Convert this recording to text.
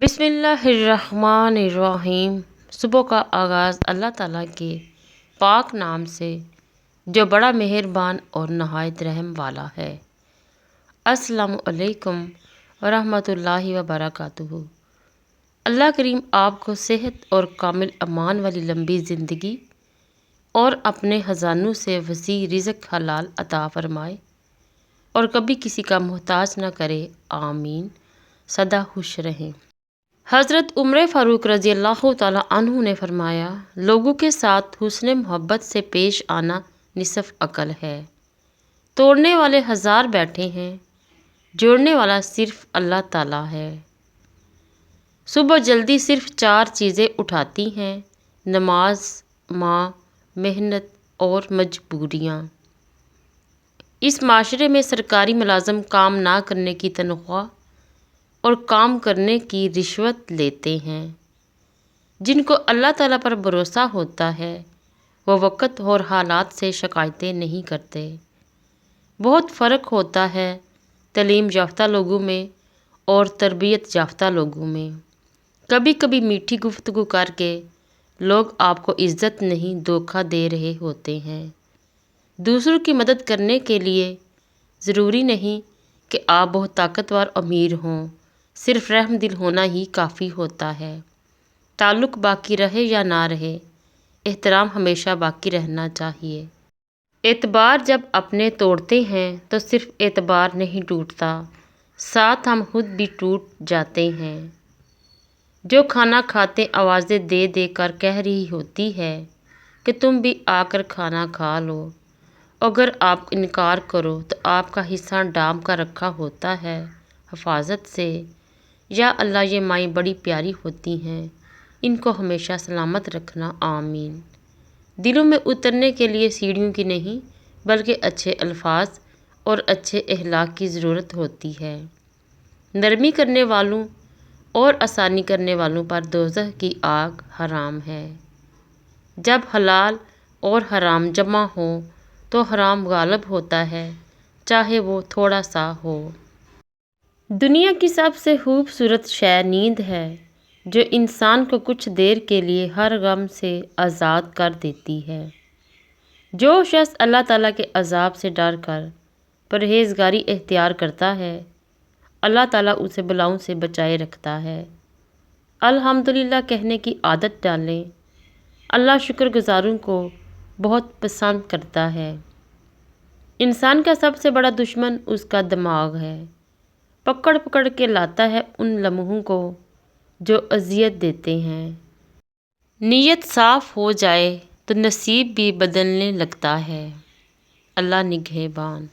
بسم اللہ الرحمن الرحیم۔ صبح کا آغاز اللہ تعالیٰ کے پاک نام سے جو بڑا مہربان اور نہایت رحم والا ہے۔ السلام علیکم ورحمۃ اللہ وبرکاتہ۔ اللہ کریم آپ کو صحت اور کامل امان والی لمبی زندگی اور اپنے خزانوں سے وسیع رزق حلال عطا فرمائے اور کبھی کسی کا محتاج نہ کرے، آمین۔ سدا خوش رہیں۔ حضرت عمر فاروق رضی اللہ تعالیٰ عنہ نے فرمایا، لوگوں کے ساتھ حسن محبت سے پیش آنا نصف عقل ہے۔ توڑنے والے ہزار بیٹھے ہیں، جوڑنے والا صرف اللہ تعالیٰ ہے۔ صبح جلدی صرف 4 چیزیں اٹھاتی ہیں: نماز، ماں، محنت اور مجبوریاں۔ اس معاشرے میں سرکاری ملازم کام نہ کرنے کی تنخواہ اور کام کرنے کی رشوت لیتے ہیں۔ جن کو اللہ تعالیٰ پر بھروسہ ہوتا ہے وہ وقت اور حالات سے شکایتیں نہیں کرتے۔ بہت فرق ہوتا ہے تعلیم یافتہ لوگوں میں اور تربیت یافتہ لوگوں میں۔ کبھی کبھی میٹھی گفتگو کر کے لوگ آپ کو عزت نہیں دھوکہ دے رہے ہوتے ہیں۔ دوسروں کی مدد کرنے کے لیے ضروری نہیں کہ آپ بہت طاقتور امیر ہوں، صرف رحم دل ہونا ہی کافی ہوتا ہے۔ تعلق باقی رہے یا نہ رہے، احترام ہمیشہ باقی رہنا چاہیے۔ اعتبار جب اپنے توڑتے ہیں تو صرف اعتبار نہیں ٹوٹتا، ساتھ ہم خود بھی ٹوٹ جاتے ہیں۔ جو کھانا کھاتے آوازیں دے دے کر کہہ رہی ہوتی ہے کہ تم بھی آ کر کھانا کھا لو، اگر آپ انکار کرو تو آپ کا حصہ ڈانپ کر رکھا ہوتا ہے حفاظت سے۔ یا اللہ، یہ مائیں بڑی پیاری ہوتی ہیں، ان کو ہمیشہ سلامت رکھنا، آمین۔ دلوں میں اترنے کے لیے سیڑھیوں کی نہیں بلکہ اچھے الفاظ اور اچھے اخلاق کی ضرورت ہوتی ہے۔ نرمی کرنے والوں اور آسانی کرنے والوں پر دوزخ کی آگ حرام ہے۔ جب حلال اور حرام جمع ہوں تو حرام غالب ہوتا ہے، چاہے وہ تھوڑا سا ہو۔ دنیا کی سب سے خوبصورت شے نیند ہے، جو انسان کو کچھ دیر کے لیے ہر غم سے آزاد کر دیتی ہے۔ جو شخص اللہ تعالیٰ کے عذاب سے ڈر کر پرہیزگاری اختیار کرتا ہے، اللہ تعالیٰ اسے بلاؤں سے بچائے رکھتا ہے۔ الحمدللہ کہنے کی عادت ڈالیں، اللہ شکر گزاروں کو بہت پسند کرتا ہے۔ انسان کا سب سے بڑا دشمن اس کا دماغ ہے، پکڑ پکڑ کے لاتا ہے ان لمحوں کو جو اذیت دیتے ہیں۔ نیت صاف ہو جائے تو نصیب بھی بدلنے لگتا ہے۔ اللہ نگہبان۔